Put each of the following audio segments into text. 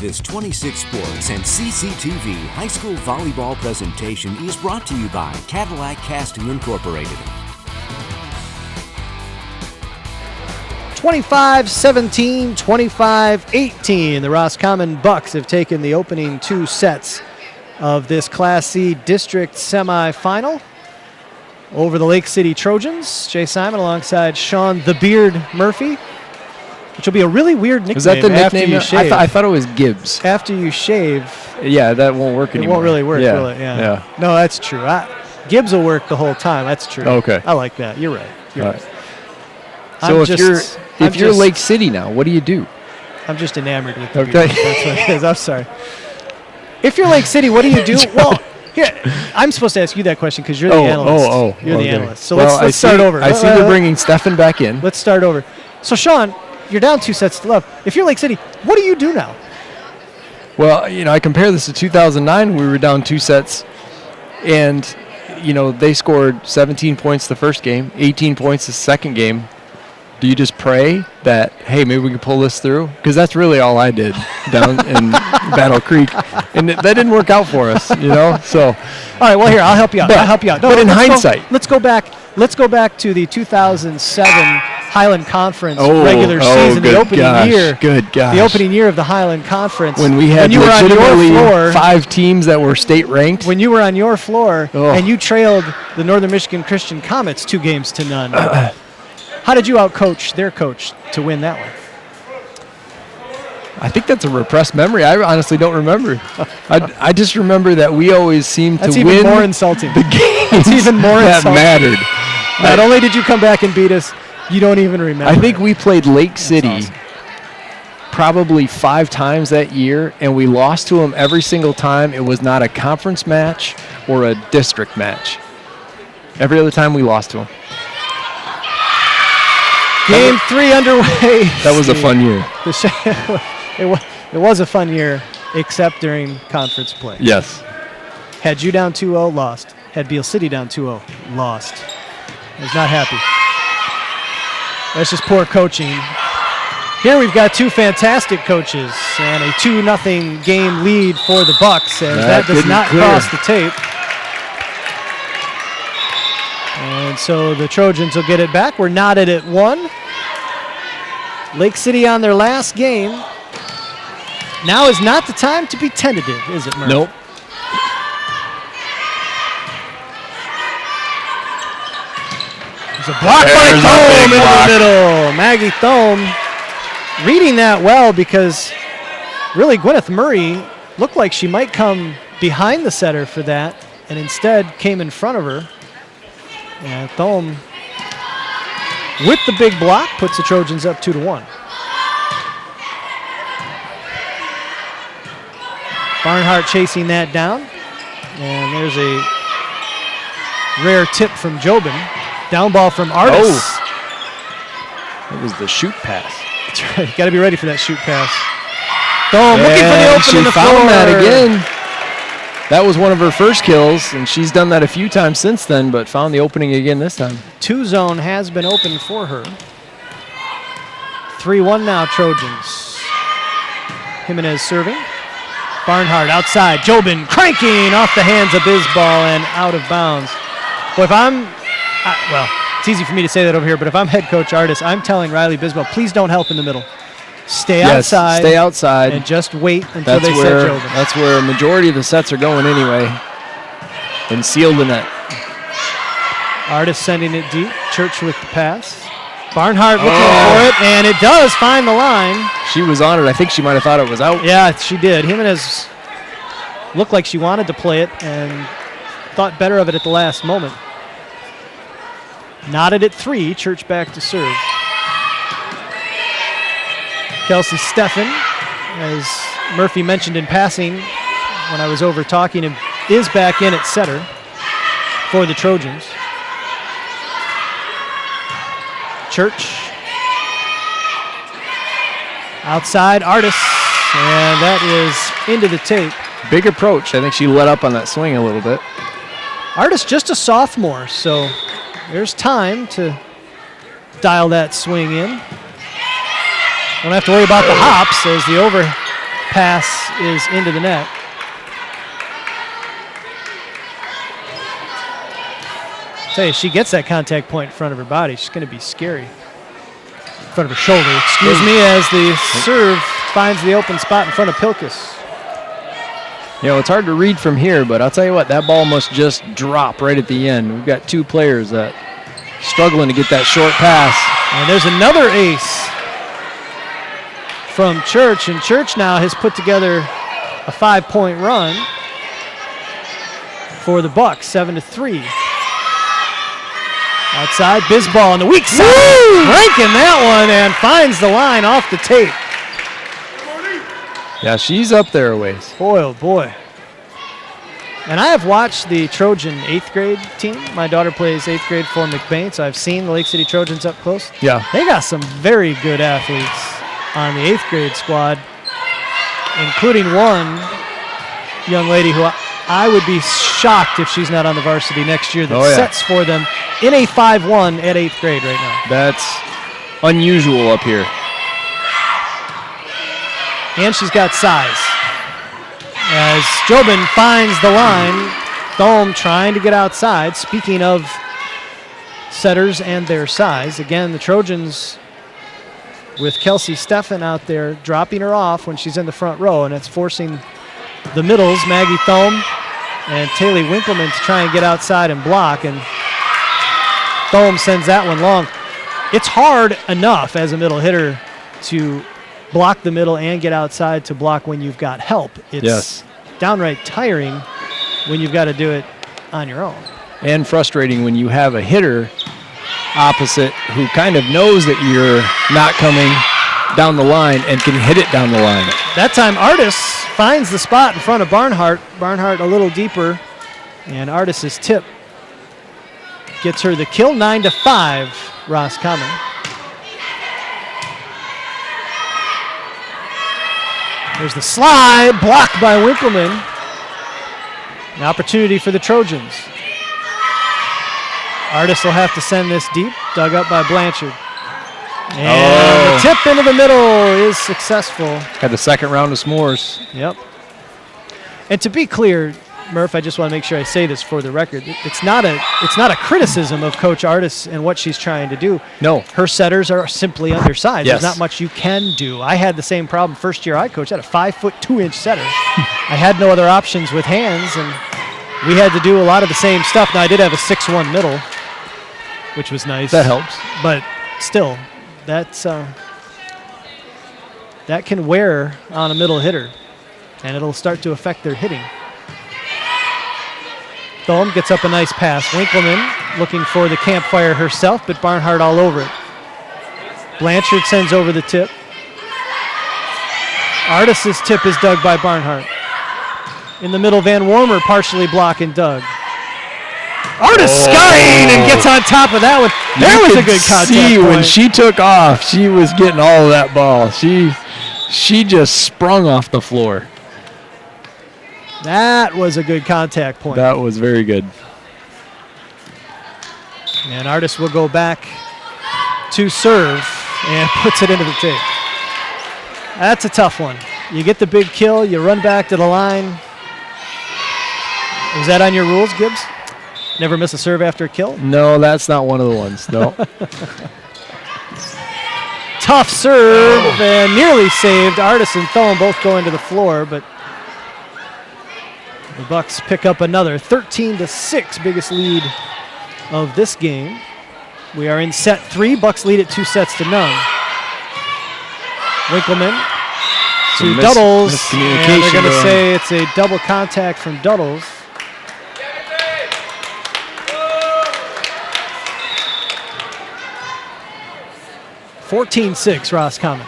This 26 Sports and CCTV high school volleyball presentation is brought to you by Cadillac Casting Incorporated. 25-17, 25-18. The Roscommon Bucks have taken the opening two sets of this Class C district semifinal over the Lake City Trojans. Jay Simon alongside Sean the Beard Murphy, which will be a really weird nickname. Is that the after nickname? you shave. I thought it was Gibbs. After you shave, Yeah, that won't work anymore. it won't really work, yeah. will it? Yeah. No, that's true. Gibbs will work the whole time. That's true. Okay. I like that. You're right. You're right. So if you're Lake City now, what do you do? I'm just enamored with the Okay. beard. That's what it is. I'm sorry. If you're Lake City, what do you do? Well, here, I'm supposed to ask you that question because you're the analyst. You're the analyst. So let's start over. I see they're bringing Stefan back in. Let's start over. So, Sean, you're down 2 sets to love. If you're Lake City, what do you do now? Well, I compare this to 2009. We were down 2 sets, and, they scored 17 points the first game, 18 points the second game. Do you just pray that, hey, maybe we can pull this through? Because that's really all I did down in Battle Creek. And that didn't work out for us, So, all right, well, here, I'll help you out. But in hindsight. Let's go back to the 2007 Highland Conference regular season, the opening year. Good gosh. The opening year of the Highland Conference. When we had legitimately 5 teams that were state ranked. When you were on your floor and you trailed the Northern Michigan Christian Comets 2-0. How did you outcoach their coach to win that one? I think that's a repressed memory. I honestly don't remember. I just remember that we always seemed to win. That's even more insulting. The games That's even more that insulting. mattered. Not only did you come back and beat us, you don't even remember. I think we played Lake City probably 5 times that year, and we lost to them every single time. It was not a conference match or a district match. Every other time we lost to them. Game 3 underway. That was a fun year. It was a fun year, except during conference play. Yes. Had you down 2-0, lost. Had Beale City down 2-0, lost. I was not happy. That's just poor coaching. Here we've got 2 fantastic coaches and a 2-0 game lead for the Bucks, and that does not cross the tape. And so the Trojans will get it back. We're knotted at 1. Lake City on their last game. Now is not the time to be tentative, is it, Murph? Nope. There's a block by Thome in the middle. Maggie Thome reading that well because really Gwyneth Murray looked like she might come behind the setter for that and instead came in front of her. And Thome, with the big block, puts the Trojans up 2-1. Barnhart chasing that down. And there's a rare tip from Jobin. Down ball from Artis. Oh. It was the shoot pass. That's right. You got to be ready for that shoot pass. Thome looking for the open in the floor. She found that again. That was one of her first kills, and she's done that a few times since then, but found the opening again this time. 2-zone has been open for her. 3-1 now, Trojans. Jimenez serving. Barnhart outside. Jobin cranking off the hands of Bisbal and out of bounds. Boy, well, it's easy for me to say that over here, but if I'm head coach Artis, I'm telling Riley Bisbal, please don't help in the middle. Stay outside. Stay outside. And just wait until they set Jobin. That's where a majority of the sets are going anyway. And seal the net. Artis sending it deep. Church with the pass. Barnhart looking for it, and it does find the line. She was on it. I think she might have thought it was out. Yeah, she did. Jimenez looked like she wanted to play it and thought better of it at the last moment. Knotted at 3. Church back to serve. Kelsey Steffen, as Murphy mentioned in passing when I was over talking him, is back in at setter for the Trojans. Church. Outside, Artis, and that is into the tape. Big approach. I think she let up on that swing a little bit. Artis just a sophomore, so there's time to dial that swing in. Don't have to worry about the hops as the pass is into the net. Tell you, she gets that contact point in front of her body, she's going to be scary. In front of her shoulder, excuse me, as the serve finds the open spot in front of Pilkus. You know, it's hard to read from here, but I'll tell you what, that ball must just drop right at the end. We've got two players that struggling to get that short pass. And there's another ace from Church, and Church now has put together a 5-point run for the Bucks, 7-3. Outside, Bisball on the weak side, ranking that one and finds the line off the tape. Yeah, she's up there a ways. Boy, oh boy. And I have watched the Trojan 8th grade team. My daughter plays 8th grade for McBain, so I've seen the Lake City Trojans up close. Yeah. They got some very good athletes on the 8th grade squad, including one young lady who I would be shocked if she's not on the varsity next year that sets for them in a 5-1 at 8th grade right now. That's unusual up here. And she's got size. As Jobin finds the line, Thome trying to get outside. Speaking of setters and their size, again, the Trojans with Kelsey Steffen out there dropping her off when she's in the front row, and it's forcing the middles, Maggie Thome and Taylor Winkleman, to try and get outside and block, and Thome sends that one long. It's hard enough as a middle hitter to block the middle and get outside to block when you've got help. It's downright tiring when you've got to do it on your own. And frustrating when you have a hitter opposite who kind of knows that you're not coming down the line and can hit it down the line. That time Artis finds the spot in front of Barnhart. Barnhart a little deeper, and Artis's tip gets her the kill. 9-5, Roscommon. There's the slide, blocked by Winkleman. An opportunity for the Trojans. Artis will have to send this deep, dug up by Blanchard. And the tip into the middle is successful. Had the second round of s'mores. Yep. And to be clear, Murph, I just want to make sure I say this for the record. It's not a criticism of Coach Artis and what she's trying to do. No. Her setters are simply undersized. Yes. There's not much you can do. I had the same problem first year I coached. I had a 5'2" setter. I had no other options with hands, and we had to do a lot of the same stuff. Now, I did have a 6'1" middle, which was nice. That helps. But still, that's that can wear on a middle hitter, and it'll start to affect their hitting. Thome gets up a nice pass. Winkleman looking for the campfire herself, but Barnhart all over it. Blanchard sends over the tip. Artis's tip is dug by Barnhart. In the middle, Van Wormer partially blocking Doug. Artis skying and gets on top of that one. There was a good contact see point. When she took off, she was getting all of that ball. She just sprung off the floor. That was a good contact point. That was very good. And Artis will go back to serve and puts it into the tape. That's a tough one. You get the big kill, you run back to the line. Is that on your rules, Gibbs? Never miss a serve after a kill? No, that's not one of the ones. No. Tough serve and nearly saved. Artis and Thome both go into the floor, but the Bucks pick up another 13-6, biggest lead of this game. We are in set 3. Bucks lead at 2-0. Winkleman to Duddles, and they're going to say it's a double contact from Duddles. (14-6) Roscommon.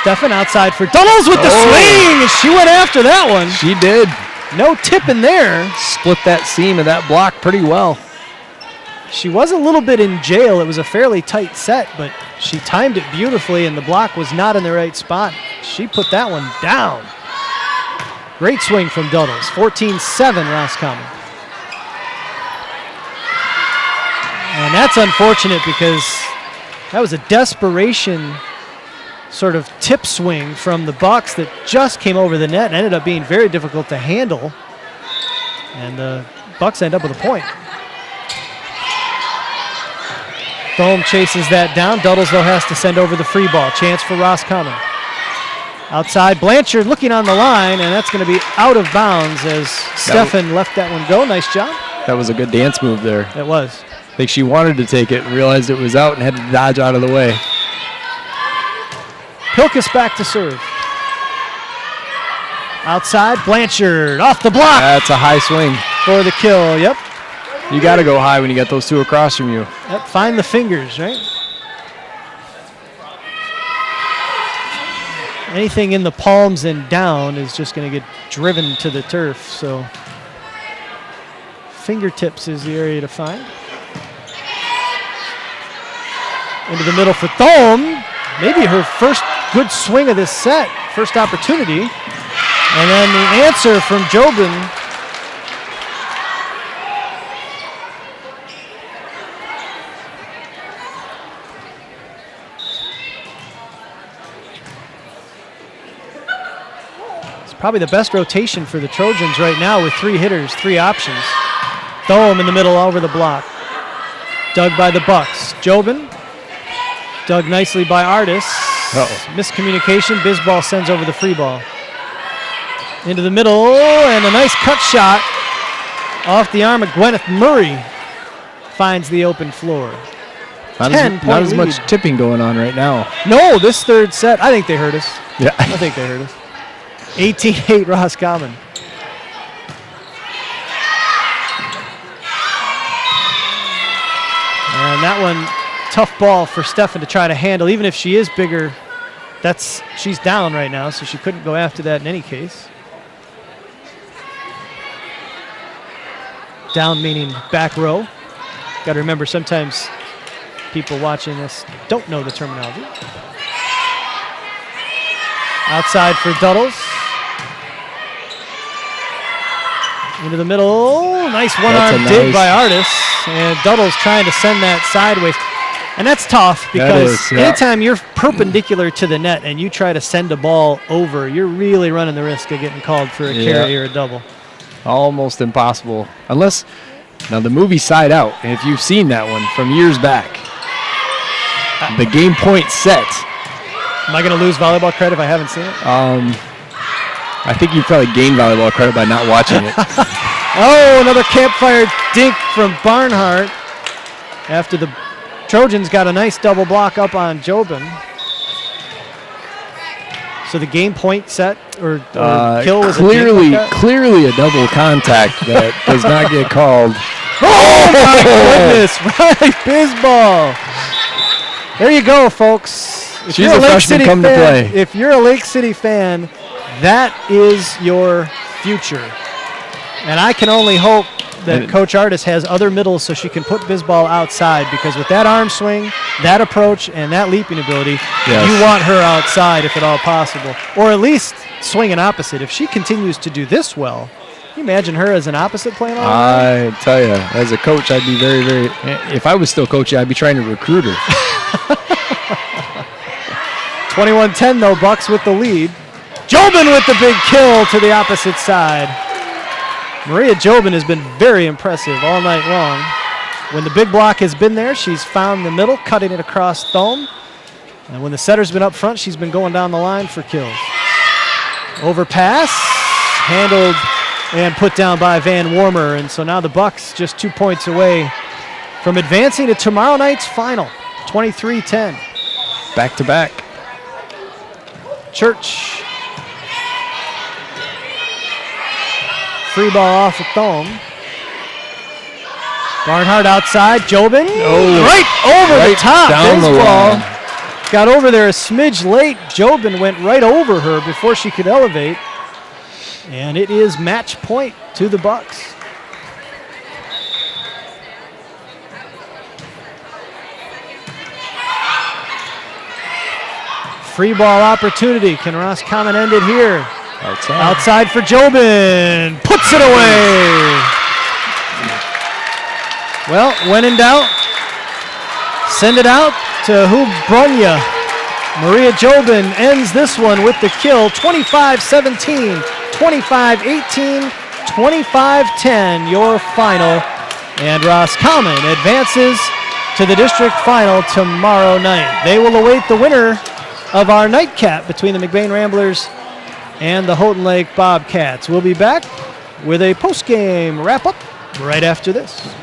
Steffen outside for Duddles with the swing, and she went after that one. She did. No tip in there. Split that seam of that block pretty well. She was a little bit in jail. It was a fairly tight set, but she timed it beautifully, and the block was not in the right spot. She put that one down. Great swing from Duddles. 14-7 Roscommon. And that's unfortunate because that was a desperation sort of tip swing from the Bucks that just came over the net and ended up being very difficult to handle. And the Bucks end up with a point. Thome chases that down. Duddles, though, has to send over the free ball. Chance for Roscommon. Outside, Blanchard looking on the line, and that's going to be out of bounds as Stefan left that one go. Nice job. That was a good dance move there. It was. I think she wanted to take it and realized it was out and had to dodge out of the way. Pilkus back to serve. Outside, Blanchard off the block. That's a high swing. For the kill, yep. You got to go high when you get those two across from you. Yep, find the fingers, right? Anything in the palms and down is just going to get driven to the turf, so fingertips is the area to find. Into the middle for Thome. Maybe her first good swing of this set, first opportunity. And then the answer from Jobin. Probably the best rotation for the Trojans right now with 3 hitters, 3 options. Thome in the middle over the block. Dug by the Bucks. Jobin. Dug nicely by Artis. Miscommunication. Bisbal sends over the free ball. Into the middle, and a nice cut shot off the arm of Gwyneth Murray. Finds the open floor. Not as much tipping going on right now. No, this third set, I think they hurt us. Yeah. I think they hurt us. 18-8 Roscommon. And that one, tough ball for Stefan to try to handle. Even if she is bigger, she's down right now, so she couldn't go after that in any case. Down meaning back row. Got to remember, sometimes people watching this don't know the terminology. Outside for Duddles. Into the middle, nice one-arm dig by Artis, and Duddles trying to send that sideways. And that's tough because anytime you're perpendicular to the net and you try to send a ball over, you're really running the risk of getting called for a carry or a double. Almost impossible. Unless, now the movie Side Out, and if you've seen that one from years back, the game point set. Am I going to lose volleyball credit if I haven't seen it? I think you probably gained volleyball credit by not watching it. Oh, another campfire dink from Barnhart after the Trojans got a nice double block up on Jobin. So the game point set or kill was clearly a double contact that does not get called. Oh my goodness! Right, Bisbal. There you go, folks. If She's a freshman come to play. If you're a Lake City fan, that is your future. And I can only hope that Coach Artis has other middles so she can put Bisbal outside, because with that arm swing, that approach, and that leaping ability, you want her outside if at all possible. Or at least swing an opposite. If she continues to do this well, can you imagine her as an opposite playing all I tell you, as a coach, I'd be very, very, if I was still coaching, I'd be trying to recruit her. 21-10 though, Bucks with the lead. Jobin with the big kill to the opposite side. Maria Jobin has been very impressive all night long. When the big block has been there, she's found the middle, cutting it across Thome. And when the setter's been up front, she's been going down the line for kills. Overpass, handled and put down by Van Warmer. And so now the Bucks just 2 points away from advancing to tomorrow night's final, 23-10. Back to back. Church. Free ball off of Thome. Barnhart outside. Jobin. Right over the top. Down the ball line. got over there a smidge late. Jobin went right over her before she could elevate. And it is match point to the Bucks. Free ball opportunity. Can Roscommon end it here? Outside for Jobin. Puts it away. Well, when in doubt, send it out to who brung ya. Maria Jobin ends this one with the kill, 25-17, 25-18, 25-10, your final. And Roscommon advances to the district final tomorrow night. They will await the winner of our nightcap between the McBain Ramblers and the Houghton Lake Bobcats. We'll be back with a post-game wrap-up right after this.